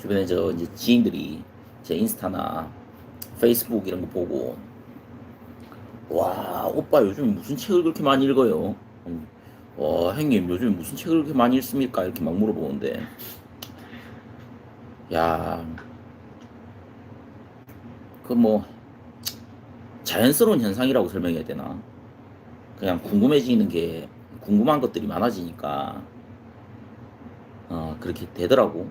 주변에 저 이제 지인들이 제 인스타나 페이스북 이런 거 보고 와 오빠 요즘 무슨 책을 그렇게 많이 읽어요? 형님 요즘 무슨 책을 그렇게 많이 읽습니까? 이렇게 막 물어보는데 야 그 뭐 자연스러운 현상이라고 설명해야 되나? 그냥 궁금해지는 게 궁금한 것들이 많아지니까 그렇게 되더라고.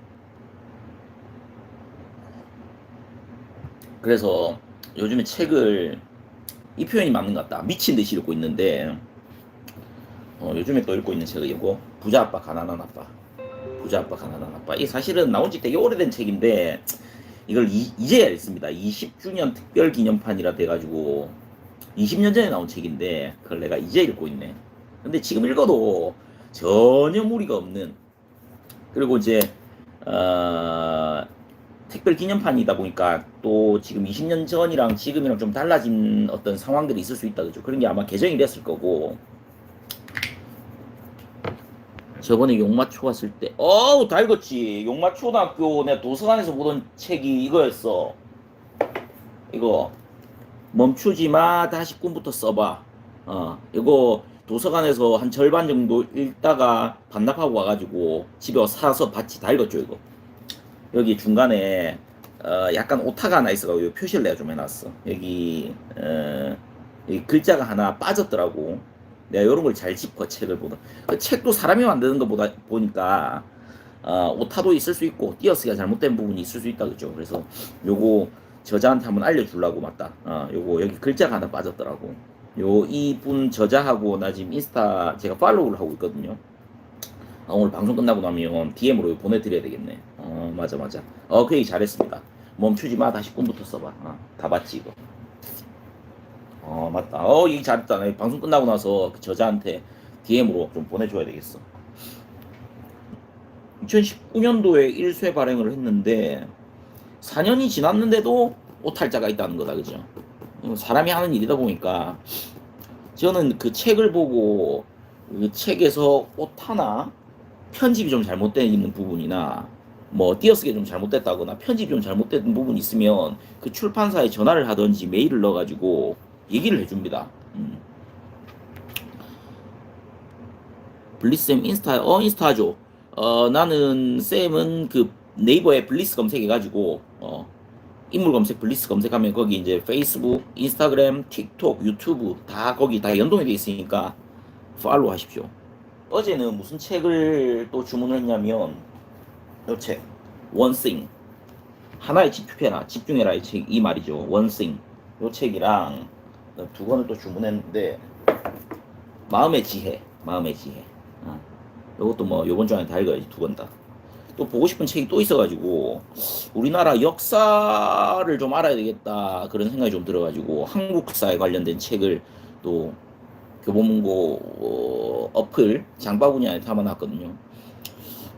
그래서 요즘에 책을 이 표현이 맞는 것 같다. 미친 듯이 읽고 있는데 요즘에 또 읽고 있는 책이 이거 부자 아빠 가난한 아빠. 부자 아빠 가난한 아빠. 이 사실은 나온 지 되게 오래된 책인데 이걸 이제야 읽습니다. 20주년 특별 기념판이라 돼가지고 20년 전에 나온 책인데 그걸 내가 이제 읽고 있네. 근데 지금 읽어도 전혀 무리가 없는, 그리고 이제 어, 특별 기념판이다 보니까 또 지금 20년 전이랑 지금이랑 좀 달라진 어떤 상황들이 있을 수 있다 그죠. 그런 게 아마 개정이 됐을 거고, 저번에 용마초 왔을 때 어우 다 읽었지. 용마초등학교 내 도서관에서 보던 책이 이거였어. 이거 멈추지 마 다시 꿈부터 써봐. 이거 도서관에서 한 절반 정도 읽다가 반납하고 와가지고 집에 와서 사서 봤지. 다 읽었죠 이거. 여기 중간에 약간 오타가 하나 있어가지고 표시를 내가 좀 해놨어. 여기 글자가 하나 빠졌더라고. 내가 이런 걸 잘 짚어 책을 보다. 그 책도 사람이 만드는 것보다 보니까 오타도 있을 수 있고 띄어쓰기가 잘못된 부분이 있을 수 있다 그죠. 그래서 요거 저자한테 한번 알려주려고 맞다. 요거 여기 글자가 하나 빠졌더라고. 이분 저자하고 나 지금 인스타 제가 팔로우를 하고 있거든요. 오늘 방송 끝나고 나면 DM으로 보내드려야 되겠네. 맞아 맞아. 그 얘기 잘했습니다. 멈추지 마 다시 꿈부터 써봐. 다 봤지 이거. 맞다. 얘기 잘했다. 나 방송 끝나고 나서 그 저자한테 DM으로 좀 보내줘야 되겠어. 2019년도에 1쇄 발행을 했는데 4년이 지났는데도 오탈자가 있다는 거다 그죠. 사람이 하는 일이다 보니까 저는 그 책을 보고 그 책에서 오타나 편집이 좀 잘못되어 있는 부분이나 뭐 띄어쓰기 좀 잘못됐다거나 편집이 좀 잘못된 부분이 있으면 그 출판사에 전화를 하든지 메일을 넣어가지고 얘기를 해줍니다. 블리스쌤 인스타죠. 나는 쌤은 그 네이버에 블리스 검색해가지고 인물 검색 블리스 검색하면 거기 이제 페이스북, 인스타그램, 틱톡, 유튜브 다 거기 다 연동이 돼 있으니까 팔로우 하십시오. 어제는 무슨 책을 또 주문을 했냐면 이 책, 원싱. 하나에 집중해라 이 책, 이 말이죠. 원싱. 이 책이랑 두 권을 또 주문했는데 마음의 지혜. 이것도 뭐 요번 주 안에 다 읽어야지. 두 권 다. 또 보고 싶은 책이 또 있어가지고 우리나라 역사를 좀 알아야 되겠다 그런 생각이 좀 들어가지고 한국사에 관련된 책을 또 교보문고 어플 장바구니 안에 담아놨거든요.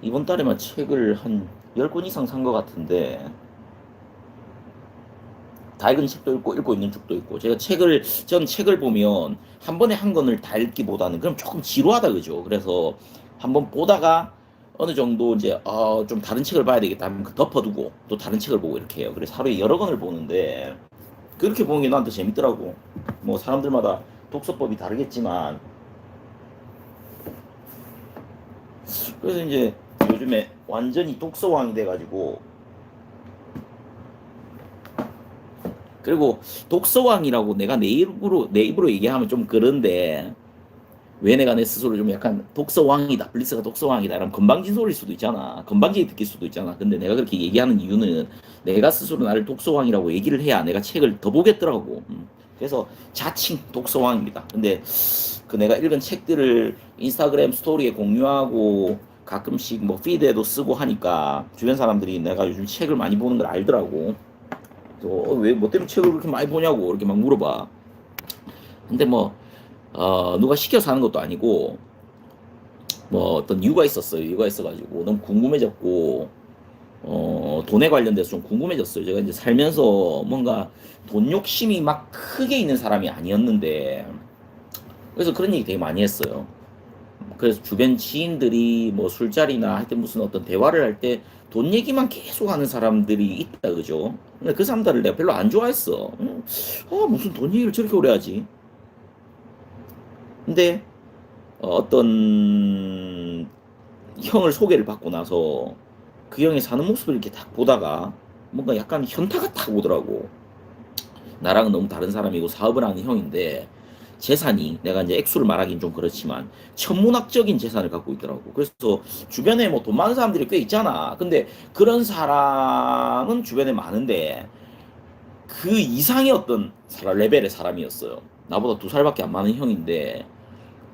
이번 달에만 책을 한 10권 이상 산 것 같은데 다 읽은 책도 읽고 있는 책도 있고. 전 책을 보면 한 번에 한 권을 다 읽기보다는 그럼 조금 지루하다 그죠. 그래서 한번 보다가 어느 정도 이제 좀 다른 책을 봐야 되겠다 하면 덮어두고 또 다른 책을 보고 이렇게 해요. 그래서 하루에 여러 권을 보는데 그렇게 보는 게 나한테 재밌더라고. 뭐 사람들마다 독서법이 다르겠지만 그래서 이제 요즘에 완전히 독서왕이 돼가지고, 그리고 독서왕이라고 내가 내 입으로 얘기하면 좀 그런데 왜 내가 내 스스로 좀 약간 독서왕이다, 블리스가 독서왕이다 이러면 건방진 소리일 수도 있잖아. 건방지게 느낄 수도 있잖아. 근데 내가 그렇게 얘기하는 이유는 내가 스스로 나를 독서왕이라고 얘기를 해야 내가 책을 더 보겠더라고. 그래서 자칭 독서왕입니다. 근데 그 내가 읽은 책들을 인스타그램 스토리에 공유하고 가끔씩 뭐 피드에도 쓰고 하니까 주변 사람들이 내가 요즘 책을 많이 보는 걸 알더라고. 왜 뭐 때문에 책을 그렇게 많이 보냐고 이렇게 막 물어봐. 근데 뭐 누가 시켜서 하는 것도 아니고 뭐 어떤 이유가 있었어요. 이유가 있어가지고 너무 궁금해졌고 돈에 관련돼서 좀 궁금해졌어요. 제가 이제 살면서 뭔가 돈 욕심이 막 크게 있는 사람이 아니었는데 그래서 그런 얘기 되게 많이 했어요. 그래서 주변 지인들이 뭐 술자리나 하여튼 무슨 어떤 대화를 할 때 돈 얘기만 계속 하는 사람들이 있다 그죠? 근데 그 사람들을 내가 별로 안 좋아했어. 무슨 돈 얘기를 저렇게 오래 하지? 근데 어떤 형을 소개를 받고 나서 그 형이 사는 모습을 이렇게 딱 보다가 뭔가 약간 현타가 탁 오더라고. 나랑은 너무 다른 사람이고 사업을 하는 형인데 재산이 내가 이제 액수를 말하긴 좀 그렇지만 천문학적인 재산을 갖고 있더라고. 그래서 주변에 뭐 돈 많은 사람들이 꽤 있잖아. 근데 그런 사람은 주변에 많은데 그 이상의 어떤 사람 레벨의 사람이었어요. 나보다 2살밖에 안 많은 형인데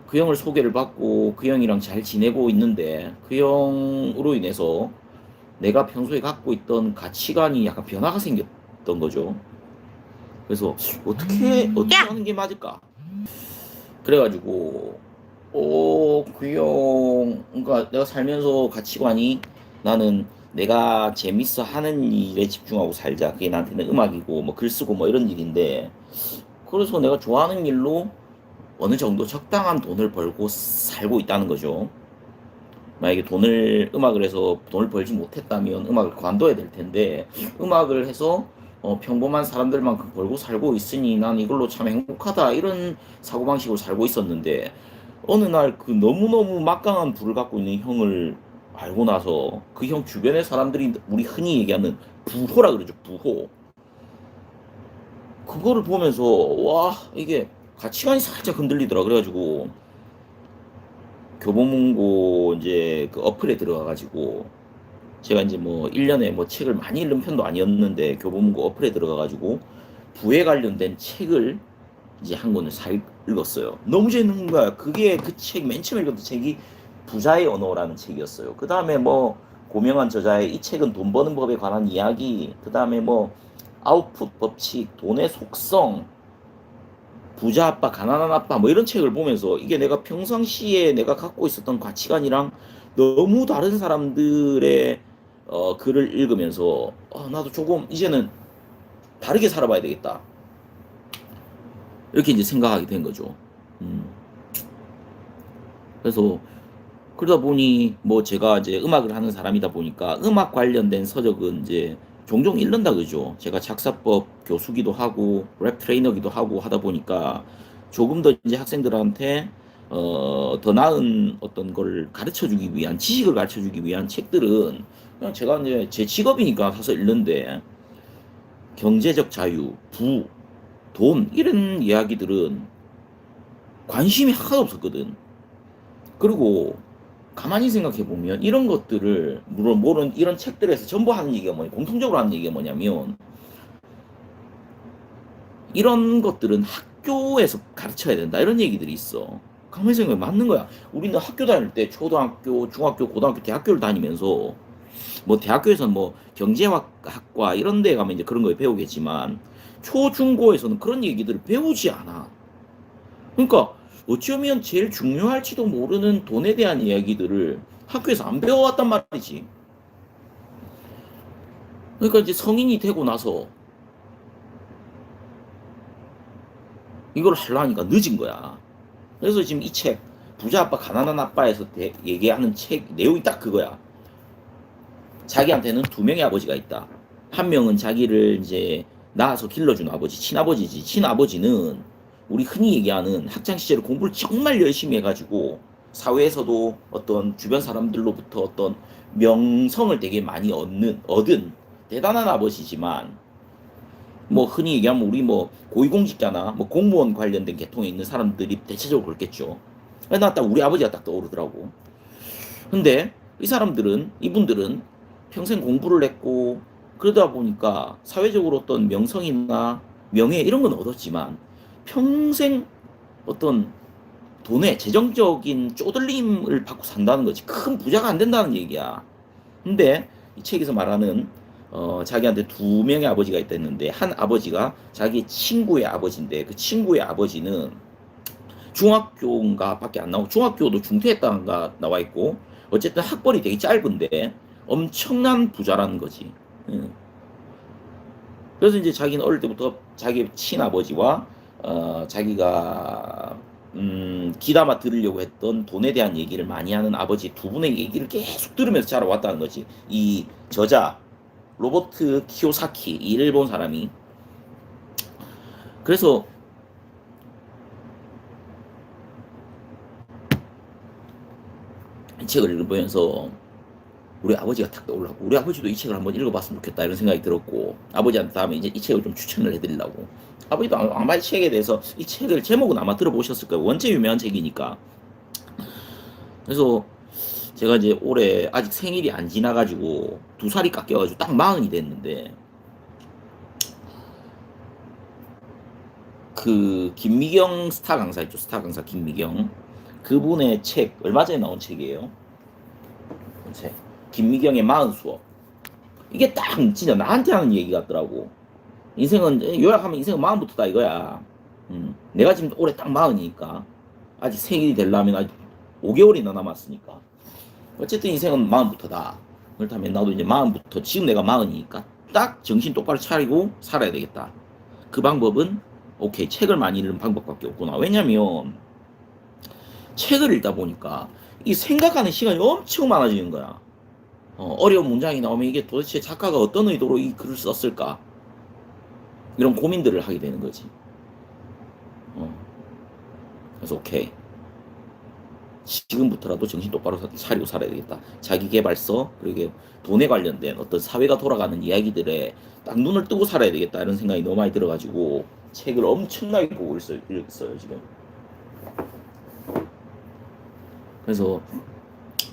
그 형을 소개를 받고 그 형이랑 잘 지내고 있는데 그 형으로 인해서 내가 평소에 갖고 있던 가치관이 약간 변화가 생겼던 거죠. 그래서 어떻게 하는 게 맞을까? 그래가지고 그 형, 그러니까 내가 살면서 가치관이 나는 내가 재밌어 하는 일에 집중하고 살자. 그게 나한테는 음악이고 뭐 글 쓰고 뭐 이런 일인데 그래서 내가 좋아하는 일로 어느 정도 적당한 돈을 벌고 살고 있다는 거죠. 만약에 음악을 해서 돈을 벌지 못했다면 음악을 관둬야 될 텐데 음악을 해서 평범한 사람들만큼 벌고 살고 있으니 난 이걸로 참 행복하다 이런 사고방식으로 살고 있었는데 어느 날 그 너무너무 막강한 불을 갖고 있는 형을 알고 나서 그 형 주변의 사람들이 우리 흔히 얘기하는 부호라 그러죠. 부호. 그거를 보면서 와 이게 가치관이 살짝 흔들리더라. 그래가지고 교보문고 이제 그 어플에 들어가가지고 제가 이제 뭐 1년에 뭐 책을 많이 읽는 편도 아니었는데 교보문고 어플에 들어가가지고 부에 관련된 책을 이제 한 권을 읽었어요. 너무 재밌는 거야. 그게 그 책 맨 처음에 읽었던 책이 부자의 언어라는 책이었어요. 그 다음에 뭐 고명한 저자의 이 책은 돈 버는 법에 관한 이야기, 그 다음에 뭐 아웃풋 법칙, 돈의 속성, 부자 아빠, 가난한 아빠 뭐 이런 책을 보면서 이게 내가 평상시에 내가 갖고 있었던 가치관이랑 너무 다른 사람들의 글을 읽으면서 나도 조금 이제는 다르게 살아봐야 되겠다. 이렇게 이제 생각하게 된 거죠. 음. 그래서 그러다 보니 뭐 제가 이제 음악을 하는 사람이다 보니까 음악 관련된 서적은 이제 종종 읽는다 그죠. 제가 작사법 교수기도 하고 랩 트레이너기도 하고 하다 보니까 조금 더 이제 학생들한테 더 나은 어떤 걸 가르쳐 주기 위한 지식을 가르쳐 주기 위한 책들은 그냥 제가 이제 제 직업이니까 사서 읽는데 경제적 자유, 돈 이런 이야기들은 관심이 하나도 없었거든. 그리고 가만히 생각해 보면 이런 것들을 물론 모르는 이런 책들에서 전부 하는 얘기가 공통적으로 하는 얘기가 뭐냐면 이런 것들은 학교에서 가르쳐야 된다 이런 얘기들이 있어. 가만히 생각해 맞는 거야. 우리는 학교 다닐 때 초등학교, 중학교, 고등학교, 대학교를 다니면서 뭐 대학교에서는 뭐 경제학과 이런 데 가면 이제 그런 걸 배우겠지만 초중고에서는 그런 얘기들을 배우지 않아. 그러니까 어쩌면 제일 중요할지도 모르는 돈에 대한 이야기들을 학교에서 안 배워왔단 말이지. 그러니까 이제 성인이 되고 나서 이걸 하려니까 늦은 거야. 그래서 지금 이 책, 부자 아빠, 가난한 아빠에서 얘기하는 책 내용이 딱 그거야. 자기한테는 2명의 아버지가 있다. 한 명은 자기를 이제 낳아서 길러준 아버지, 친아버지지. 친아버지는 우리 흔히 얘기하는 학창 시절에 공부를 정말 열심히 해가지고 사회에서도 어떤 주변 사람들로부터 어떤 명성을 되게 많이 얻은 대단한 아버지지만 뭐 흔히 얘기하면 우리 뭐 고위공직자나 뭐 공무원 관련된 계통에 있는 사람들이 대체적으로 그렇겠죠. 나 딱 우리 아버지가 딱 떠오르더라고. 근데 이분들은 평생 공부를 했고 그러다 보니까 사회적으로 어떤 명성이나 명예 이런 건 얻었지만 평생 어떤 돈에 재정적인 쪼들림을 받고 산다는 거지. 큰 부자가 안 된다는 얘기야. 근데 이 책에서 말하는 자기한테 2명의 아버지가 있다 했는데 한 아버지가 자기 친구의 아버지인데 그 친구의 아버지는 중학교인가 밖에 안 나오고 중학교도 중퇴했다가 나와 있고 어쨌든 학벌이 되게 짧은데 엄청난 부자라는 거지. 응. 그래서 이제 자기는 어릴 때부터 자기 친아버지와 자기가 귀담아 들으려고 했던 돈에 대한 얘기를 많이 하는 아버지 두 분의 얘기를 계속 들으면서 자라왔다는 거지. 이 저자 로버트 키요사키, 이 일본 사람이. 그래서 이 책을 읽으면서 우리 아버지가 탁 떠올랐고, 우리 아버지도 이 책을 한번 읽어봤으면 좋겠다 이런 생각이 들었고, 아버지한테 다음에 이제 이 책을 좀 추천을 해드리려고. 아버지도 아마 이 책에 대해서, 이 책을 제목은 아마 들어보셨을 거예요. 원체 유명한 책이니까. 그래서 제가 이제 올해 아직 생일이 안 지나가지고 2살이 깎여가지고 딱 40이 됐는데, 그 김미경 스타 강사 있죠, 스타 강사 김미경. 그분의 책, 얼마 전에 나온 책이에요. 그 책 김미경의 40수업. 이게 딱 진짜 나한테 하는 얘기 같더라고. 인생은, 요약하면 인생은 마음부터다 이거야. 내가 지금 올해 딱 40이니까 아직 생일이 되려면 아직 5개월이나 남았으니까 어쨌든 인생은 마음부터다. 그렇다면 나도 이제 마음부터, 지금 내가 40이니까 딱 정신 똑바로 차리고 살아야 되겠다. 그 방법은 오케이, 책을 많이 읽는 방법밖에 없구나. 왜냐면 책을 읽다 보니까 이 생각하는 시간이 엄청 많아지는 거야. 어려운 문장이 나오면 이게 도대체 작가가 어떤 의도로 이 글을 썼을까, 이런 고민들을 하게 되는 거지. 그래서 오케이, 지금부터라도 정신 똑바로 차리고 살아야 되겠다. 자기계발서, 그리고 돈에 관련된 어떤 사회가 돌아가는 이야기들에 딱 눈을 뜨고 살아야 되겠다 이런 생각이 너무 많이 들어가지고 책을 엄청나게 보고 있어요 지금. 그래서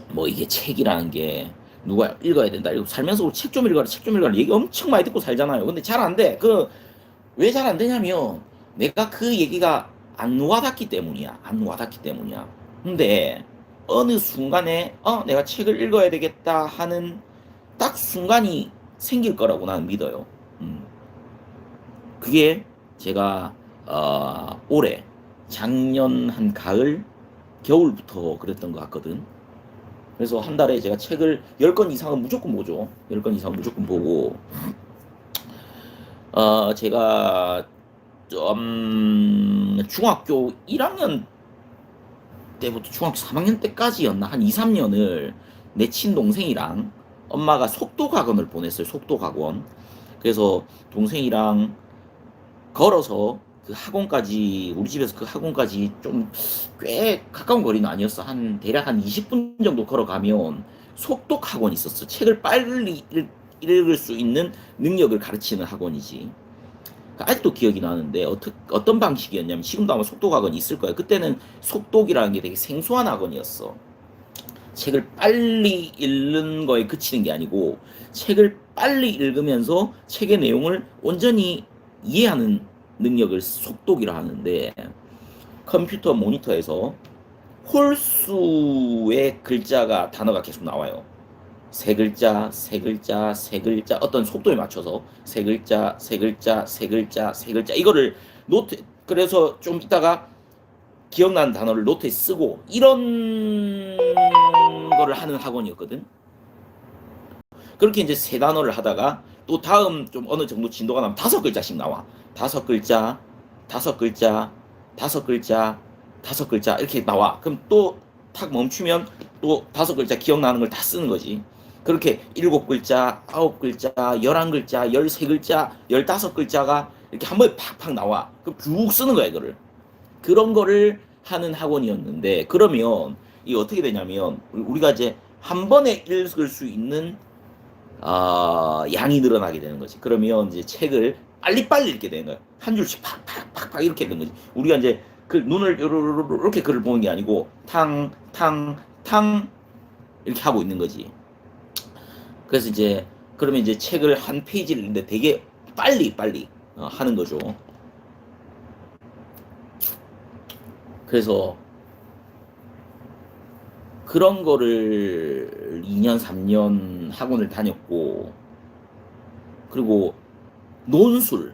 뭐 이게 책이라는 게 누가 읽어야 된다, 이거 살면서 책 좀 읽어라, 책 좀 읽어라 얘기 엄청 많이 듣고 살잖아요. 근데 잘 안 돼. 왜 잘 안 되냐면 내가 그 얘기가 안 와닿기 때문이야. 안 와닿기 때문이야. 근데 어느 순간에 내가 책을 읽어야 되겠다 하는 딱 순간이 생길 거라고 나는 믿어요. 그게 제가 올해, 작년 한 가을 겨울부터 그랬던 것 같거든. 그래서 한 달에 제가 책을 10권 이상은 무조건 보죠. 10권 이상 무조건 보고, 제가 중학교 1학년 때부터 중학교 3학년 때까지였나, 한 2, 3년을 내 친동생이랑 엄마가 속도학원을 보냈어요. 속도학원. 그래서 동생이랑 걸어서 그 학원까지, 우리 집에서 그 학원까지 좀 꽤 가까운 거리는 아니었어. 대략 한 20분 정도 걸어가면 속독학원이 있었어. 책을 빨리 읽을 수 있는 능력을 가르치는 학원이지. 아직도 기억이 나는데 어떤 방식이었냐면, 지금도 아마 속독학원이 있을 거야. 그때는 속독이라는 게 되게 생소한 학원이었어. 책을 빨리 읽는 거에 그치는 게 아니고 책을 빨리 읽으면서 책의 내용을 온전히 이해하는 능력을 속독이라 하는데, 컴퓨터 모니터에서 홀수의 단어가 계속 나와요. 세 글자, 세 글자, 세 글자, 어떤 속도에 맞춰서 세 글자, 세 글자, 세 글자, 세 글자, 이거를 그래서 좀 이따가 기억나는 단어를 노트에 쓰고, 이런 거를 하는 학원이었거든. 그렇게 이제 세 단어를 하다가 또 다음 좀 어느 정도 진도가 나면 5글자씩 나와. 5글자, 5글자, 5글자, 5글자 이렇게 나와. 그럼 또 탁 멈추면 또 5글자 기억나는 걸 다 쓰는 거지. 그렇게 7글자, 9글자, 11글자, 13글자, 15글자가 이렇게 한 번에 팍팍 나와. 그럼 쭉 쓰는 거야, 이거를. 그런 거를 하는 학원이었는데, 그러면 이게 어떻게 되냐면, 우리가 이제 한 번에 읽을 수 있는 양이 늘어나게 되는 거지. 그러면 이제 책을 빨리빨리 읽게 되는 거야. 한 줄씩 팍팍팍팍 이렇게 되는 거지. 우리가 이제 그 눈을 이렇게 글을 보는 게 아니고 탕탕탕 이렇게 하고 있는 거지. 그래서 이제 그러면 이제 책을 한 페이지를 읽는데 되게 빨리 하는 거죠. 그래서 그런 거를 2년 3년 학원을 다녔고, 그리고 논술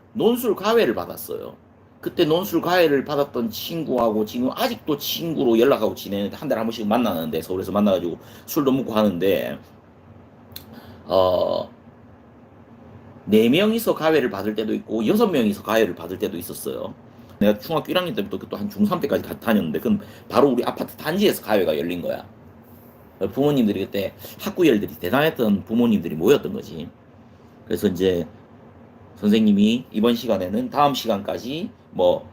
과외를 받았어요. 그때 논술 과외를 받았던 친구하고 지금 아직도 친구로 연락하고 지내는데, 한 달에 한 번씩 만나는데, 서울에서 만나가지고 술도 먹고 하는데, 4명이서 과외를 받을 때도 있고 6명이서 과외를 받을 때도 있었어요. 내가 중학교 1학년 때부터 또 한 중3 때까지 다녔는데 그건 바로 우리 아파트 단지에서 가회가 열린 거야. 부모님들이 그때 학구열들이 대단했던 부모님들이 모였던 거지. 그래서 이제 선생님이 이번 시간에는 다음 시간까지 뭐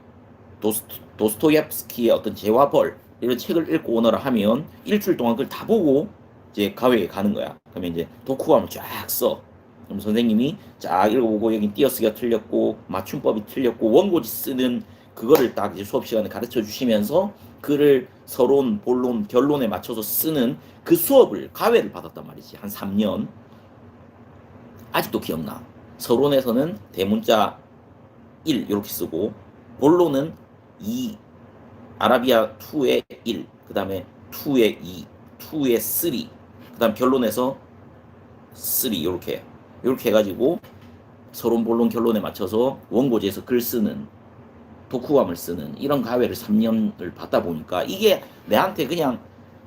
도스토옙스키의 어떤 재화벌 이런 책을 읽고 오너라 하면 일주일 동안 그걸 다 보고 이제 가회에 가는 거야. 그러면 이제 독후감을 쫙 써. 그럼 선생님이 쫙 읽어보고 여기 띄어쓰기가 틀렸고 맞춤법이 틀렸고 원고지 쓰는 그거를 딱 이제 수업 시간에 가르쳐 주시면서 글을 서론, 본론, 결론에 맞춰서 쓰는 그 수업을 가회를 받았단 말이지. 한 3년. 아직도 기억나. 서론에서는 대문자 1 이렇게 쓰고 본론은 2, 아라비아 2의 1, 그 다음에 2의 2, 2의 3, 그 다음 결론에서 3 이렇게 해가지고 서론, 본론, 결론에 맞춰서 원고지에서 글 쓰는 독후감을 쓰는 이런 가회를 3년을 받다 보니까 이게 내한테 그냥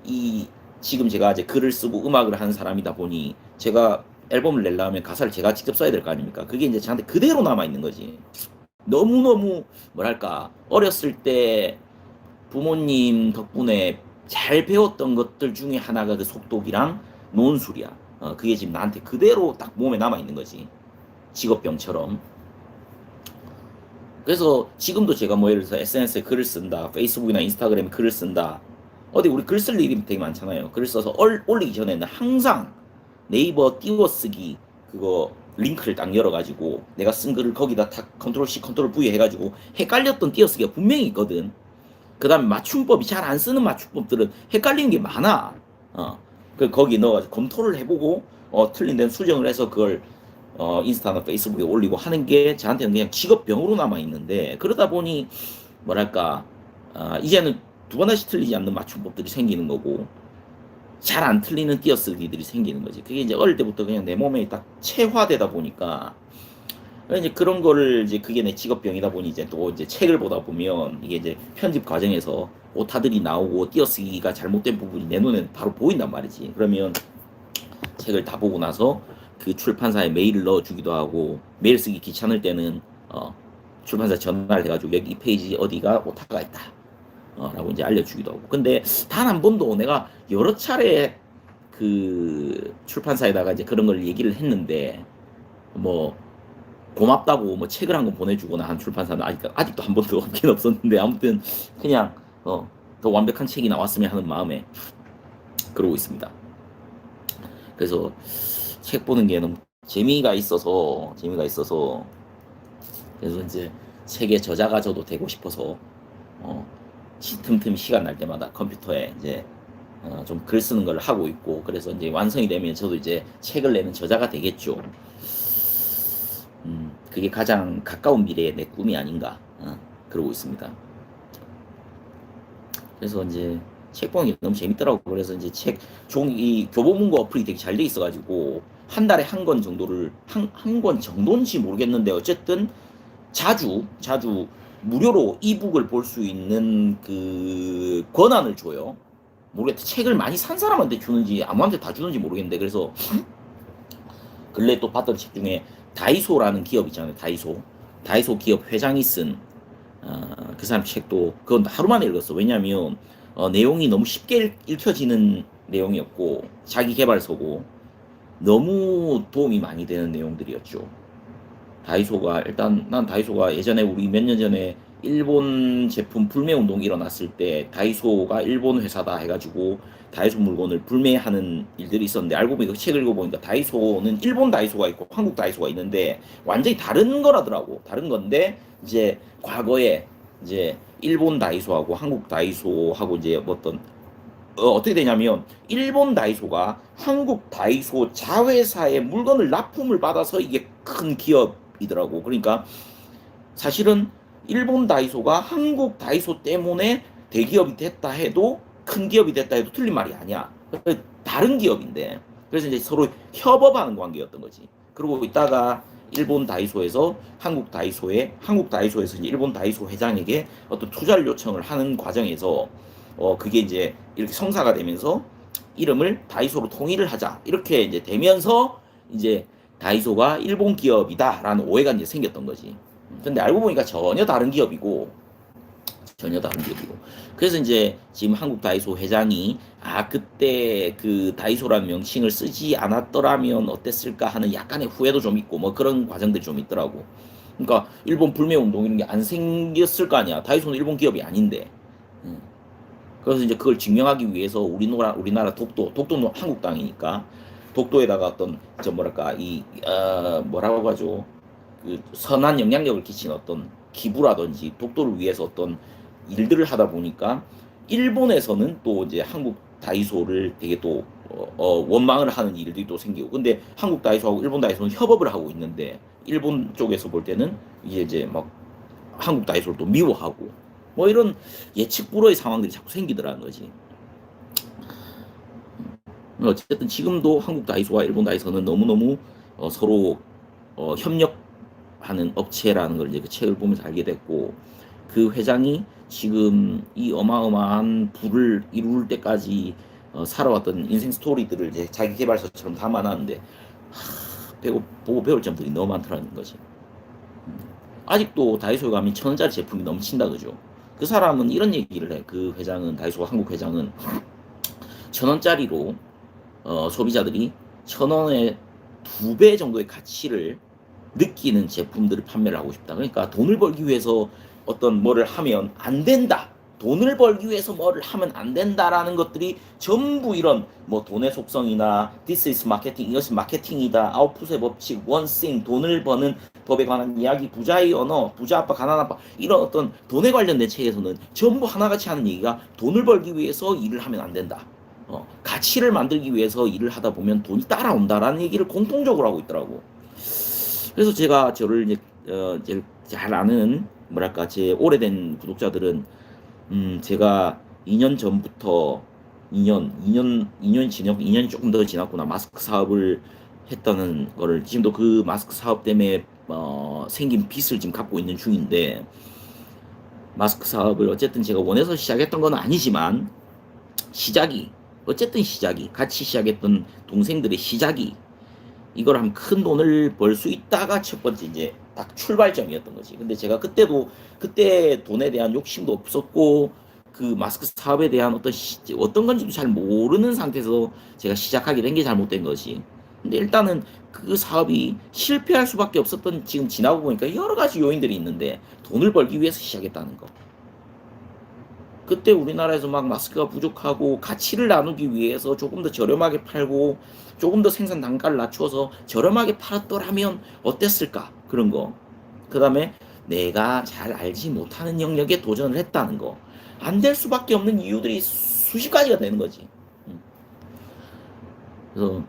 이 지금 제가 이제 글을 쓰고 음악을 하는 사람이다 보니 제가 앨범을 내려면 가사를 제가 직접 써야 될 거 아닙니까? 그게 이제 저한테 그대로 남아 있는 거지. 너무너무 뭐랄까 어렸을 때 부모님 덕분에 잘 배웠던 것들 중에 하나가 그 속독이랑 논술이야. 그게 지금 나한테 그대로 딱 몸에 남아 있는 거지. 직업병처럼. 그래서 지금도 제가 뭐 예를 들어서 SNS에 글을 쓴다, 페이스북이나 인스타그램에 글을 쓴다. 어디 우리 글 쓸 일이 되게 많잖아요. 글 써서 올리기 전에는 항상 네이버 띄워쓰기 그거 링크를 딱 열어가지고 내가 쓴 글을 거기다 딱 컨트롤 C 컨트롤 V 해가지고 헷갈렸던 띄어쓰기가 분명히 있거든. 그 다음에 맞춤법이 잘 안 쓰는 맞춤법들은 헷갈리는 게 많아. 그 거기 넣어가지고 검토를 해보고 틀린 데는 수정을 해서 그걸 인스타나 페이스북에 올리고 하는 게 저한테는 그냥 직업병으로 남아 있는데 그러다 보니 뭐랄까 이제는 두 번 다시 틀리지 않는 맞춤법들이 생기는 거고 잘 안 틀리는 띄어쓰기들이 생기는 거지. 그게 이제 어릴 때부터 그냥 내 몸에 딱 체화되다 보니까 이제 그런 거를 이제 그게 내 직업병이다 보니 이제 또 이제 책을 보다 보면 이게 이제 편집 과정에서 오타들이 나오고 띄어쓰기가 잘못된 부분이 내 눈에 바로 보인단 말이지. 그러면 책을 다 보고 나서 그 출판사에 메일을 넣어주기도 하고 메일 쓰기 귀찮을 때는 출판사 전화를 해가지고 여기 이 페이지 어디가 오타가 있다 라고 이제 알려주기도 하고. 근데 단 한 번도 내가 여러 차례 그 출판사에다가 이제 그런 걸 얘기를 했는데 뭐 고맙다고 뭐 책을 한 권 보내주거나 한 출판사는 아직도 한 번도 없긴 없었는데 아무튼 그냥 더 완벽한 책이 나왔으면 하는 마음에 그러고 있습니다. 그래서 책 보는 게 너무 재미가 있어서 그래서 이제 책의 저자가 저도 되고 싶어서 틈틈이 시간 날 때마다 컴퓨터에 이제 좀 글 쓰는 걸 하고 있고 그래서 이제 완성이 되면 저도 이제 책을 내는 저자가 되겠죠. 그게 가장 가까운 미래의 내 꿈이 아닌가 그러고 있습니다. 그래서 이제 책 보는 게 너무 재밌더라고. 그래서 이제 책 종이 교보문고 어플이 되게 잘 돼 있어가지고 한 달에 한 권 정도를 한 권 정도인지 모르겠는데 어쨌든 자주 무료로 이북을 볼 수 있는 그 권한을 줘요. 모르겠다. 책을 많이 산 사람한테 주는지 아무한테 다 주는지 모르겠는데 그래서 근래 또 봤던 책 중에 다이소라는 기업 있잖아요. 다이소 기업 회장이 쓴 그 사람 책도 그건 하루 만에 읽었어. 왜냐면 내용이 너무 쉽게 읽혀지는 내용이었고 자기 개발서고 너무 도움이 많이 되는 내용들이었죠. 다이소가 일단 난 다이소가 예전에 우리 몇 년 전에 일본 제품 불매 운동이 일어났을 때 다이소가 일본 회사다 해가지고 다이소 물건을 불매하는 일들이 있었는데 알고 보니까 책을 읽어보니까 다이소는 일본 다이소가 있고 한국 다이소가 있는데 완전히 다른 거라더라고. 다른 건데 이제 과거에 이제 일본 다이소하고 한국 다이소하고 이제 어떻게 되냐면 일본 다이소가 한국 다이소 자회사의 물건을 납품을 받아서 이게 큰 기업이더라고. 그러니까 사실은 일본 다이소가 한국 다이소 때문에 대기업이 됐다 해도 큰 기업이 됐다 해도 틀린 말이 아니야. 다른 기업인데 그래서 이제 서로 협업하는 관계였던 거지. 그러고 있다가 일본 다이소에서 한국 다이소에서 이제 일본 다이소 회장에게 어떤 투자를 요청을 하는 과정에서 그게 이제 이렇게 성사가 되면서 이름을 다이소로 통일을 하자 이렇게 이제 되면서 이제 다이소가 일본 기업이다라는 오해가 이제 생겼던 거지. 근데 알고 보니까 전혀 다른 기업이고 전혀 다른 기업이고. 그래서 이제 지금 한국 다이소 회장이 그때 그 다이소라는 명칭을 쓰지 않았더라면 어땠을까 하는 약간의 후회도 좀 있고 뭐 그런 과정들이 좀 있더라고. 그러니까 일본 불매 운동 이런 게 안 생겼을 거 아니야. 다이소는 일본 기업이 아닌데. 음. 그래서 이제 그걸 증명하기 위해서 우리나라 독도는 한국 땅이니까 독도에다가 어떤 저 뭐랄까 뭐라고 하죠? 그 선한 영향력을 끼친 어떤 기부라든지 독도를 위해서 어떤 일들을 하다 보니까 일본에서는 또 이제 한국 다이소를 되게 또 원망을 하는 일들이 또 생기고, 근데 한국 다이소하고 일본 다이소는 협업을 하고 있는데 일본 쪽에서 볼 때는 이제 막 한국 다이소를 또 미워하고 뭐 이런 예측 불허의 상황들이 자꾸 생기더라는 거지. 어쨌든 지금도 한국 다이소와 일본 다이소는 너무너무 서로 협력하는 업체라는 걸 이제 그 책을 보면서 알게 됐고, 그 회장이 지금 이 어마어마한 부를 이룰 때까지 살아왔던 인생 스토리들을 이제 자기 개발서처럼 담아놨는데 보고 배울 점들이 너무 많더라는 거지. 아직도 다이소에 가면 1,000원짜리 제품이 넘친다 그죠? 그 사람은 이런 얘기를 해. 그 회장은, 다이소 한국 회장은 1,000원짜리로 소비자들이 1,000원의 2배 정도의 가치를 느끼는 제품들을 판매를 하고 싶다. 그러니까 돈을 벌기 위해서 어떤 뭐를 하면 안 된다. 돈을 벌기 위해서 뭐를 하면 안 된다라는 것들이 전부 이런 뭐 돈의 속성이나 this is marketing, 이것이 마케팅이다, 아웃풋의 법칙, 원싱, 돈을 버는 법에 관한 이야기, 부자의 언어, 부자 아빠, 가난 아빠, 이런 어떤 돈에 관련된 책에서는 전부 하나같이 하는 얘기가 돈을 벌기 위해서 일을 하면 안 된다. 가치를 만들기 위해서 일을 하다 보면 돈이 따라온다라는 얘기를 공통적으로 하고 있더라고. 그래서 제가 저를 이제 제일 잘 아는 뭐랄까 제 오래된 구독자들은 제가 2년 전부터 2년 지났고 2년이 조금 더 지났구나 마스크 사업을 했다는 거를, 지금도 그 마스크 사업 때문에 생긴 빚을 지금 갚고 있는 중인데, 마스크 사업을 어쨌든 제가 원해서 시작했던 건 아니지만 시작이 어쨌든 시작이 같이 시작했던 동생들의 시작이 이걸 하면 큰 돈을 벌 수 있다가 첫 번째 이제 딱 출발점이었던 거지. 근데 제가 그때 돈에 대한 욕심도 없었고 그 마스크 사업에 대한 어떤 건지도 잘 모르는 상태에서 제가 시작하게 된 게 잘못된 거지. 근데 일단은 그 사업이 실패할 수밖에 없었던, 지금 지나고 보니까 여러 가지 요인들이 있는데 돈을 벌기 위해서 시작했다는 거. 그때 우리나라에서 막 마스크가 부족하고 가치를 나누기 위해서 조금 더 저렴하게 팔고 조금 더 생산 단가를 낮춰서 저렴하게 팔았더라면 어땠을까, 그런 거. 그 다음에 내가 잘 알지 못하는 영역에 도전을 했다는 거. 안 될 수밖에 없는 이유들이 수십 가지가 되는 거지. 그래서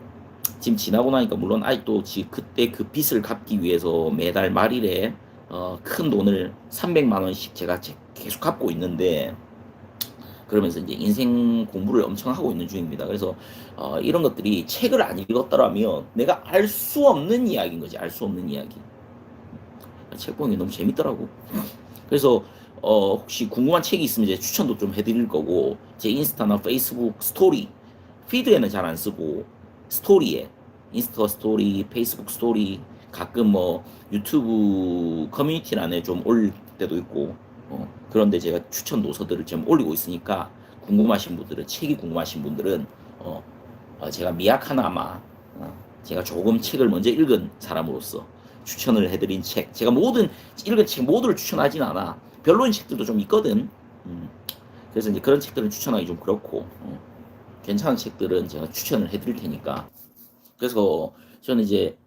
지금 지나고 나니까 물론 아직도 그때 그 빚을 갚기 위해서 매달 말일에 큰 돈을 300만 원씩 제가 계속 갚고 있는데, 그러면서 이제 인생 공부를 엄청 하고 있는 중입니다. 그래서 이런 것들이 책을 안 읽었더라면 내가 알 수 없는 이야기인 거지. 알 수 없는 이야기. 책 보는 게 너무 재밌더라고. 그래서 혹시 궁금한 책이 있으면 이제 추천도 좀 해드릴 거고, 제 인스타나 페이스북 스토리, 피드에는 잘 안 쓰고 스토리에, 인스타 스토리, 페이스북 스토리, 가끔 뭐 유튜브 커뮤니티란에 좀 올릴 때도 있고, 그런데 제가 추천 노서들을 좀 올리고 있으니까 궁금하신 분들은, 책이 궁금하신 분들은 제가 미약하나마 제가 조금 책을 먼저 읽은 사람으로서 추천을 해드린 책, 제가 모든 읽은 책 모두를 추천하진 않아. 별로인 책들도 좀 있거든. 그래서 이제 그런 책들은 추천하기 좀 그렇고, 괜찮은 책들은 제가 추천을 해드릴 테니까. 그래서 저는 이제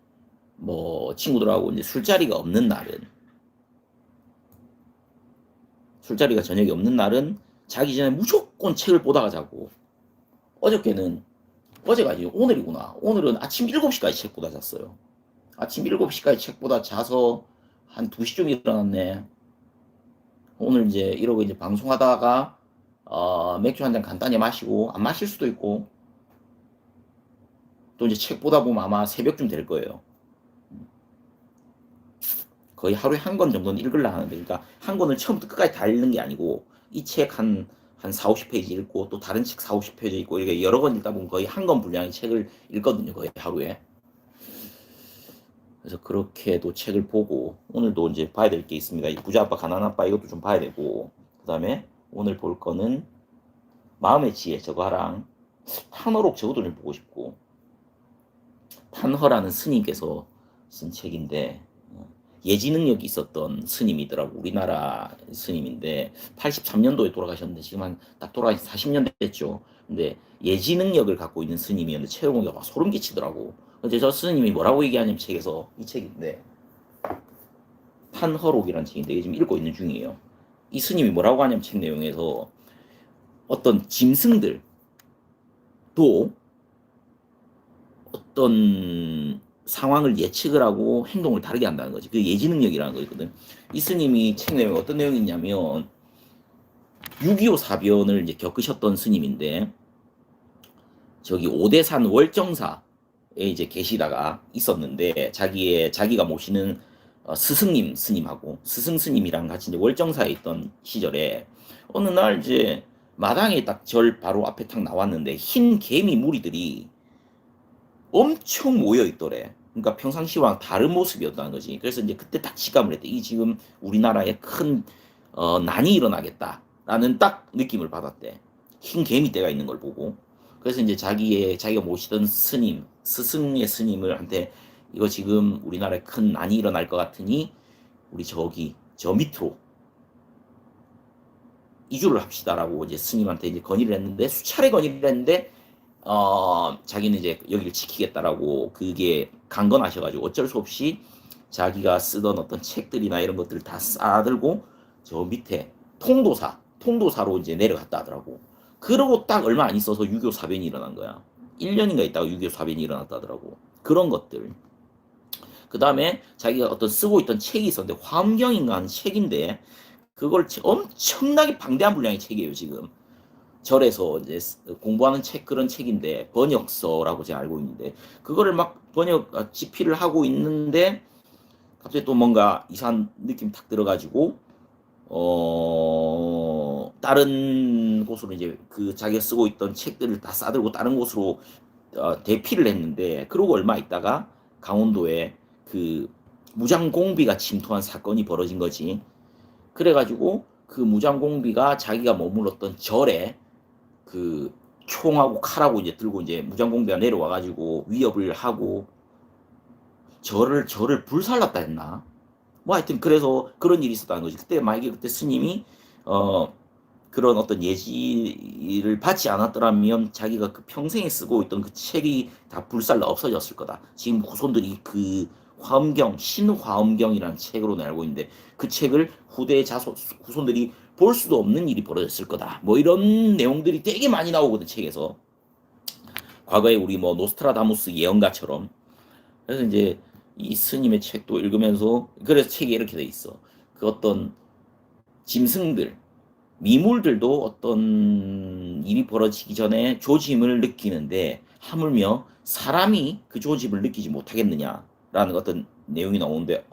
뭐 친구들하고 이제 술자리가 저녁에 없는 날은 자기 전에 무조건 책을 보다가 자고, 어제가 아니고 오늘이구나. 오늘은 아침 7시까지 책 보다 잤어요. 아침 7시까지 책 보다 자서 한 2시쯤 일어났네. 오늘 이제 이러고 이제 방송하다가 맥주 한 잔 간단히 마시고, 안 마실 수도 있고, 또 이제 책 보다 보면 아마 새벽쯤 될 거예요. 거의 하루에 한 권 정도는 읽으려 하는데, 그러니까 한 권을 처음부터 끝까지 다 읽는 게 아니고 이 책 한 4, 50페이지 읽고 또 다른 책 4, 50페이지 읽고 이렇게 여러 권 읽다 보면 거의 한 권 분량의 책을 읽거든요, 거의 하루에. 그래서 그렇게도 책을 보고, 오늘도 이제 봐야 될 게 있습니다. 이 부자 아빠 가난 아빠 이것도 좀 봐야 되고, 그 다음에 오늘 볼 거는 마음의 지혜 저거랑 탄어록 저것도 좀 보고 싶고 탄허라는 스님께서 쓴 책인데 예지 능력이 있었던 스님이더라고. 우리나라 스님인데 83년도에 돌아가셨는데 지금 한 딱 돌아가신 40년 됐죠. 근데 예지 능력을 갖고 있는 스님이었는데 책을 보니까 막 소름 끼치더라고. 근데 저 스님이 뭐라고 얘기하냐면 책에서 이 책인데 탄허록이라는 책인데 이게 지금 읽고 있는 중이에요. 이 스님이 뭐라고 하냐면 책 내용에서 어떤 짐승들도 어떤 상황을 예측을 하고 행동을 다르게 한다는 거지. 그 예지 능력이라는 거거든. 이 스님이 책 내용에 어떤 내용이 있냐면 6.25 사변을 이제 겪으셨던 스님인데 저기 오대산 월정사에 이제 계시다가 있었는데 자기가 모시는 스승님 스님하고 스승 스님이랑 같이 이제 월정사에 있던 시절에 어느 날 이제 마당에 딱 절 바로 앞에 탁 나왔는데 흰 개미 무리들이 엄청 모여 있더래. 그러니까 평상시와 다른 모습이었다는 거지. 그래서 이제 그때 딱 직감을 했대. 이 지금 우리나라에 큰 난이 일어나겠다라는 딱 느낌을 받았대. 흰 개미떼가 있는 걸 보고. 그래서 이제 자기가 모시던 스님, 스승의 스님을 한테 이거 지금 우리나라에 큰 난이 일어날 것 같으니 우리 저 밑으로 이주를 합시다라고 이제 스님한테 이제 건의를 했는데 수차례 건의를 했는데 자기는 이제 여기를 지키겠다라고 그게 강건하셔가지고 어쩔 수 없이 자기가 쓰던 어떤 책들이나 이런 것들을 다 싸들고 저 밑에 통도사로 이제 내려갔다 하더라고. 그러고 딱 얼마 안 있어서 6.25 사변이 일어난 거야. 1년인가 있다가 6.25 사변이 일어났다 하더라고. 그런 것들. 그 다음에 자기가 어떤 쓰고 있던 책이 있었는데 화엄경인가 하는 책인데 그걸 엄청나게 방대한 분량의 책이에요 지금. 절에서 이제 공부하는 책 그런 책인데 번역서라고 제가 알고 있는데 그거를 막 집필을 하고 있는데 갑자기 또 뭔가 이상한 느낌 탁 들어가지고 다른 곳으로 이제 그 자기가 쓰고 있던 책들을 다 싸들고 다른 곳으로 대피를 했는데 그러고 얼마 있다가 강원도에 그 무장공비가 침투한 사건이 벌어진 거지. 그래가지고 그 무장공비가 자기가 머물렀던 절에 그 총하고 칼하고 이제 들고 이제 무장공비가 내려와가지고 위협을 하고 저를 불살랐다 했나? 뭐 하여튼 그래서 그런 일이 있었다는 거지. 그때 만약에 그때 스님이 그런 어떤 예지를 받지 않았더라면 자기가 그 평생에 쓰고 있던 그 책이 다 불살라 없어졌을 거다. 지금 후손들이 그 화엄경, 신화엄경이라는 책으로 알고 있는데 그 책을 후손들이 볼 수도 없는 일이 벌어졌을 거다. 뭐 이런 내용들이 되게 많이 나오거든 책에서. 과거에 우리 뭐 노스트라다무스 예언가처럼. 그래서 이제 이 스님의 책도 읽으면서 그래서 책에 이렇게 돼 있어. 그 어떤 짐승들, 미물들도 어떤 일이 벌어지기 전에 조짐을 느끼는데 하물며 사람이 그 조짐을 느끼지 못하겠느냐라는 어떤 내용이 나오는데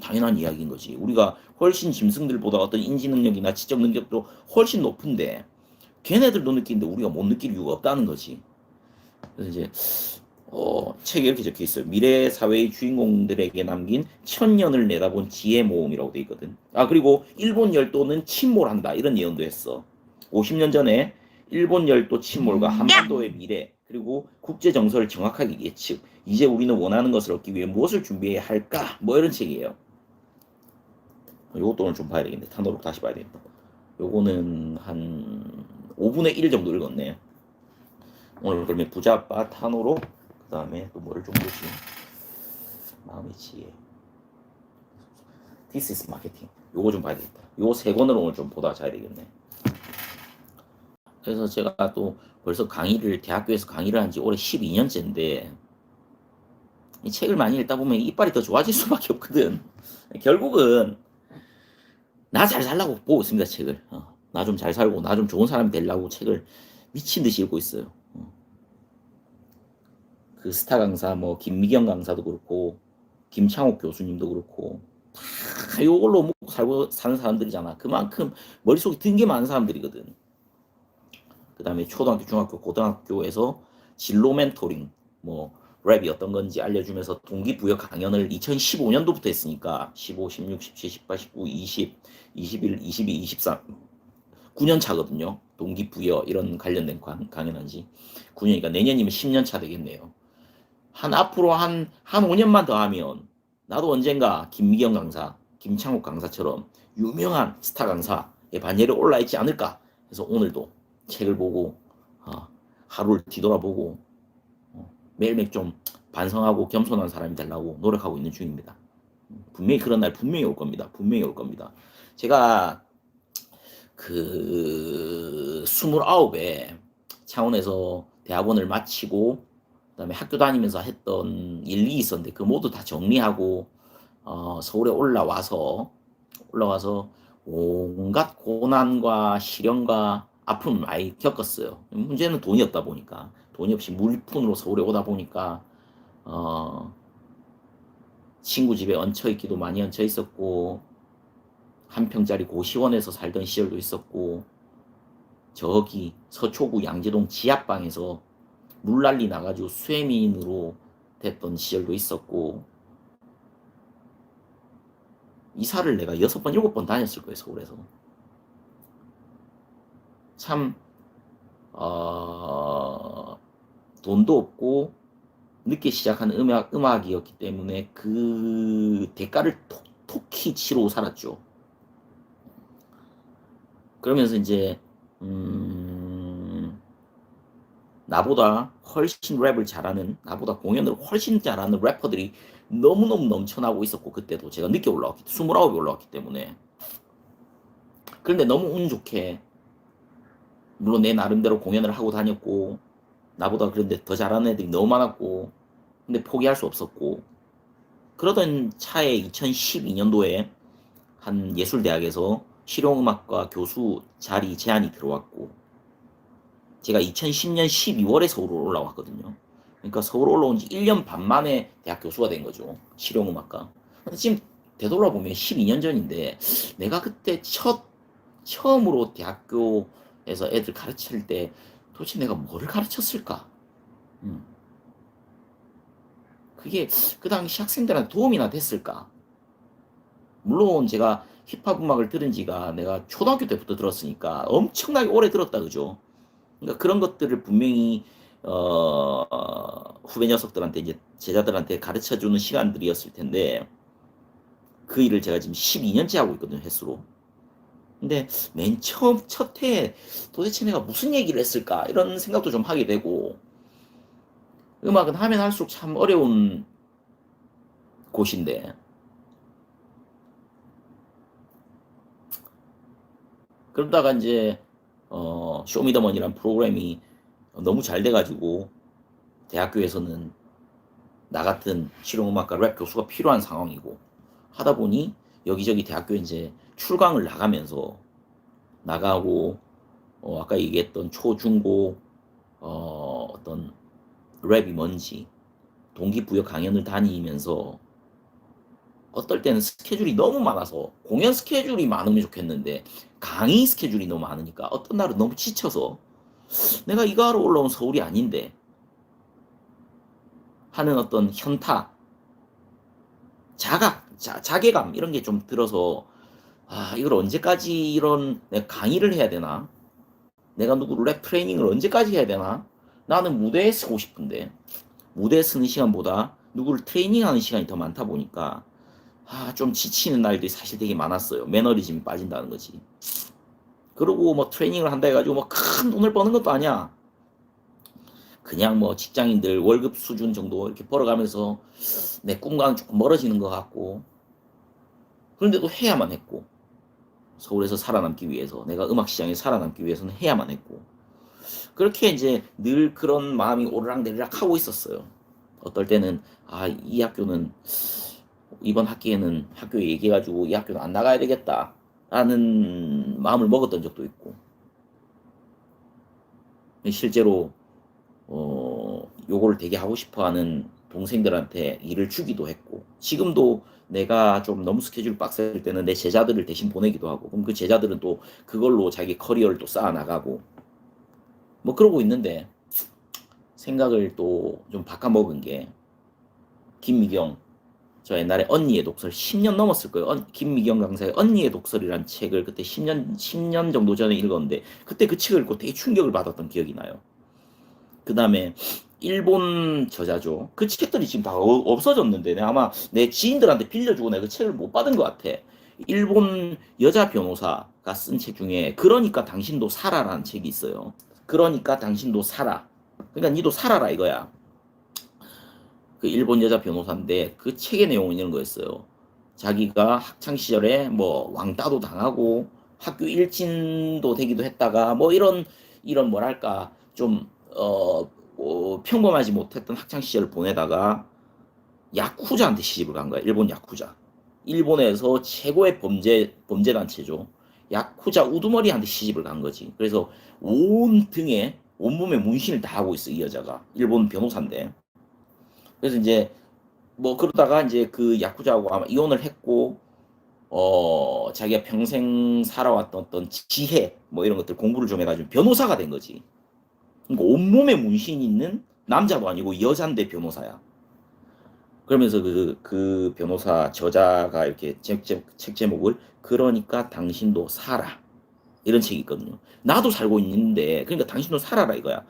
당연한 이야기인 거지. 우리가 훨씬 짐승들보다 어떤 인지 능력이나 지적 능력도 훨씬 높은데 걔네들도 느끼는데 우리가 못 느낄 이유가 없다는 거지. 그래서 이제 책에 이렇게 적혀 있어요. 미래 사회의 주인공들에게 남긴 천년을 내다본 지혜 모험이라고 돼 있거든. 그리고 일본 열도는 침몰한다 이런 예언도 했어. 50년 전에 일본 열도 침몰과 한반도의 미래 그리고 국제 정서를 정확하게 예측. 이제 우리는 원하는 것을 얻기 위해 무엇을 준비해야 할까? 뭐 이런 책이에요. 요것도 오늘 좀 봐야 되겠네. 탄도록 다시 봐야 되겠다. 요거는 한 5분의 1 정도 읽었네. 오늘 그러면 부자빠 탄호로 그 다음에 또 뭐를 좀 보지? 마음의 지혜. This is marketing. 요거 좀 봐야 되겠다. 요 세 권을 오늘 좀 보다 자야 되겠네. 그래서 제가 또 벌써 대학교에서 강의를 한 지 올해 12년째인데 이 책을 많이 읽다 보면 이빨이 더 좋아질 수밖에 없거든. 결국은 나 잘 살라고 보고 있습니다, 책을. 나 좀 잘 살고 나 좀 좋은 사람이 되려고 책을 미친 듯이 읽고 있어요. 그 스타 강사 뭐 김미경 강사도 그렇고 김창옥 교수님도 그렇고 다 요걸로 먹고 살고 사는 사람들이잖아. 그만큼 머릿속에 든 게 많은 사람들이거든. 그 다음에 초등학교, 중학교, 고등학교에서 진로 멘토링, 뭐 랩이 어떤 건지 알려주면서 동기부여 강연을 2015년도부터 했으니까 15, 16, 17, 18, 19, 20, 21, 22, 23 9년 차거든요. 동기부여 이런 관련된 강연한 지 9년이니까 내년이면 10년 차 되겠네요. 앞으로 한 5년만 더 하면 나도 언젠가 김미경 강사, 김창욱 강사처럼 유명한 스타 강사의 반열에 올라 있지 않을까. 그래서 오늘도 책을 보고 하루를 뒤돌아보고 매일매일 좀 반성하고 겸손한 사람이 되려고 노력하고 있는 중입니다. 분명히 그런 날 분명히 올 겁니다. 분명히 올 겁니다. 제가 그 29에 창원에서 대학원을 마치고 그다음에 학교 다니면서 했던 일이 있었는데 그 모두 다 정리하고 서울에 올라와서 온갖 고난과 시련과 아픔을 많이 겪었어요. 문제는 돈이었다 보니까 돈이 없이 물푼으로 서울에 오다 보니까 친구 집에 얹혀 있기도 많이 얹혀 있었고 한 평짜리 고시원에서 살던 시절도 있었고 저기 서초구 양재동 지하방에서 물난리 나가지고 수혜민으로 됐던 시절도 있었고 이사를 내가 6번 7번 다녔을 거예요. 서울에서 참 돈도 없고 늦게 시작한 음악이었기 때문에 그 대가를 톡톡히 치르고 살았죠. 그러면서 이제 나보다 훨씬 랩을 잘하는, 나보다 공연을 훨씬 잘하는 래퍼들이 너무너무 넘쳐나고 있었고, 그때도 제가 늦게 올라왔기 때문에 29에 올라왔기 때문에. 그런데 너무 운 좋게 물론 내 나름대로 공연을 하고 다녔고 나보다 그런데 더 잘하는 애들이 너무 많았고 근데 포기할 수 없었고 그러던 차에 2012년도에 한 예술대학에서 실용음악과 교수 자리 제안이 들어왔고 제가 2010년 12월에 서울로 올라왔거든요. 그러니까 서울 올라온 지 1년 반 만에 대학 교수가 된 거죠. 실용음악과. 근데 지금 되돌아보면 12년 전인데 내가 그때 처음으로 대학교에서 애들 가르칠 때 도대체 내가 뭐를 가르쳤을까? 그게 그 당시 학생들한테 도움이나 됐을까? 물론 제가 힙합 음악을 들은 지가 내가 초등학교 때부터 들었으니까 엄청나게 오래 들었다 그죠? 그러니까 그런 것들을 분명히 후배 녀석들한테 이제 제자들한테 가르쳐 주는 시간들이었을 텐데 그 일을 제가 지금 12년째 하고 있거든요, 횟수로. 근데 맨 처음 첫 해에 도대체 내가 무슨 얘기를 했을까 이런 생각도 좀 하게 되고 음악은 하면 할수록 참 어려운 곳인데 그러다가 이제 쇼미더머니란 프로그램이 너무 잘 돼가지고 대학교에서는 나 같은 실용음악과 랩 교수가 필요한 상황이고 하다 보니 여기저기 대학교에 이제 출강을 나가면서 나가고 아까 얘기했던 초중고 어떤 랩이 뭔지 동기부여 강연을 다니면서 어떨 때는 스케줄이 너무 많아서 공연 스케줄이 많으면 좋겠는데 강의 스케줄이 너무 많으니까 어떤 날은 너무 지쳐서 내가 이거 하러 올라온 서울이 아닌데 하는 어떤 현타, 자괴감 이런 게 좀 들어서 이걸 언제까지 이런 내가 강의를 해야 되나? 내가 누구를 랩 트레이닝을 언제까지 해야 되나? 나는 무대에 서고 싶은데 무대에 서는 시간보다 누구를 트레이닝하는 시간이 더 많다 보니까 좀 지치는 날들이 사실 되게 많았어요. 매너리즘이 빠진다는 거지. 그리고 뭐 트레이닝을 한다 해가지고 뭐 큰 돈을 버는 것도 아니야. 그냥 뭐 직장인들 월급 수준 정도 이렇게 벌어가면서 내 꿈과는 조금 멀어지는 것 같고 그런데도 해야만 했고 서울에서 살아남기 위해서 내가 음악 시장에 살아남기 위해서는 해야만 했고 그렇게 이제 늘 그런 마음이 오르락내리락 하고 있었어요. 어떨 때는 이 학교는 이번 학기에는 학교에 얘기해가지고 이 학교는 안 나가야 되겠다 라는 마음을 먹었던 적도 있고 실제로 요거를 되게 하고 싶어하는 동생들한테 일을 주기도 했고 지금도 내가 좀 너무 스케줄 빡셀 때는 내 제자들을 대신 보내기도 하고 그럼 그 제자들은 또 그걸로 자기 커리어를 또 쌓아 나가고 뭐 그러고 있는데 생각을 또 좀 바꿔먹은 게 김미경 저 옛날에 언니의 독설 10년 넘었을 거예요. 김미경 강사의 언니의 독설이란 책을 그때 10년 정도 전에 읽었는데 그때 그 책을 읽고 되게 충격을 받았던 기억이 나요. 그 다음에 일본 저자죠. 그 책들이 지금 다 없어졌는데 내가 아마 내 지인들한테 빌려주고 내가 그 책을 못 받은 것 같아. 일본 여자 변호사가 쓴 책 중에 그러니까 당신도 살아라는 책이 있어요. 그러니까 당신도 살아. 그러니까 니도 살아라 이거야. 그 일본 여자 변호사인데 그 책의 내용은 이런 거였어요. 자기가 학창 시절에 뭐 왕따도 당하고 학교 일진도 되기도 했다가 뭐 이런 뭐랄까 좀 평범하지 못했던 학창 시절을 보내다가 야쿠자한테 시집을 간 거야. 일본 야쿠자. 일본에서 최고의 범죄 단체죠. 야쿠자 우두머리한테 시집을 간 거지. 그래서 온 등에 온몸에 문신을 다 하고 있어 이 여자가. 일본 변호사인데. 그래서 이제 뭐 그러다가 이제 그 야쿠자하고 아마 이혼을 했고 자기가 평생 살아왔던 어떤 지혜 뭐 이런 것들 공부를 좀 해가지고 변호사가 된 거지. 그러니까 온몸에 문신이 있는 남자도 아니고 여잔데 변호사야. 그러면서 그 변호사 저자가 이렇게 책 제목을 그러니까 당신도 살아 이런 책이 있거든요. 나도 살고 있는데 그러니까 당신도 살아라 이거야.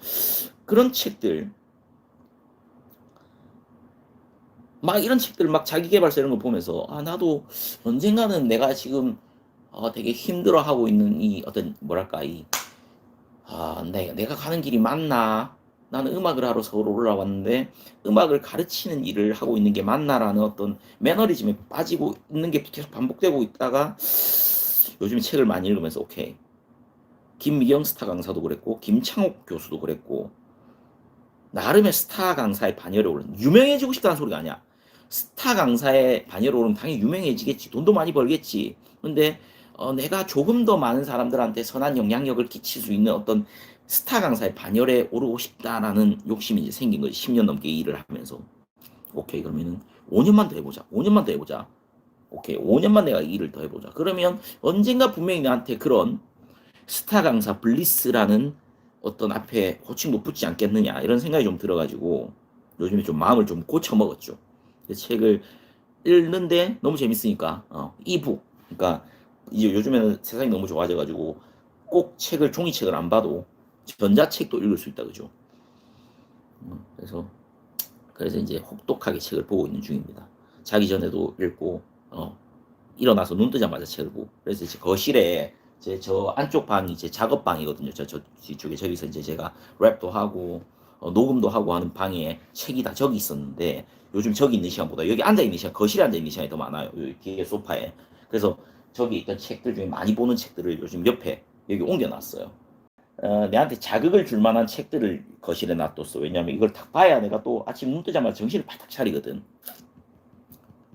그런 책들 막 이런 책들 막 자기계발서 이런 거 보면서 아 나도 언젠가는 내가 지금 되게 힘들어하고 있는 이 어떤 뭐랄까 내가 가는 길이 맞나? 나는 음악을 하러 서울 올라왔는데 음악을 가르치는 일을 하고 있는 게 맞나라는 어떤 매너리즘에 빠지고 있는 게 계속 반복되고 있다가 요즘 책을 많이 읽으면서 오케이 김미경 스타 강사도 그랬고 김창옥 교수도 그랬고 나름의 스타 강사의 반열에 오른 유명해지고 싶다는 소리가 아니야. 스타 강사의 반열에 오르면 당연히 유명해지겠지. 돈도 많이 벌겠지. 근데 내가 조금 더 많은 사람들한테 선한 영향력을 끼칠 수 있는 어떤 스타 강사의 반열에 오르고 싶다라는 욕심이 이제 생긴 거지. 10년 넘게 일을 하면서. 오케이 그러면은 5년만 더 해보자. 5년만 더 해보자. 오케이 5년만 내가 일을 더 해보자. 그러면 언젠가 분명히 나한테 그런 스타 강사 블리스라는 어떤 앞에 호칭도 붙지 않겠느냐 이런 생각이 좀 들어가지고 요즘에 좀 마음을 좀 고쳐 먹었죠. 책을 읽는데 너무 재밌으니까 이북 그러니까 이제 요즘에는 세상이 너무 좋아져가지고 꼭 책을 종이책을 안 봐도 전자책도 읽을 수 있다 그죠. 그래서 이제 혹독하게 책을 보고 있는 중입니다. 자기 전에도 읽고 일어나서 눈 뜨자마자 책을 보고 그래서 이제 거실에 저 안쪽 방이 제 작업방이거든요. 저 뒤쪽에 저기서 이제 제가 랩도 하고 녹음도 하고 하는 방에 책이 다 저기 있었는데 요즘 저기 있는 시간보다 여기 앉아 있는 시간, 거실에 앉아 있는 시간이 더 많아요. 여기 뒤에 소파에. 그래서 저기 있던 책들 중에 많이 보는 책들을 요즘 옆에 여기 옮겨놨어요. 내한테 자극을 줄 만한 책들을 거실에 놔뒀어. 왜냐면 이걸 딱 봐야 내가 또 아침 눈 뜨자마자 정신을 바짝 차리거든.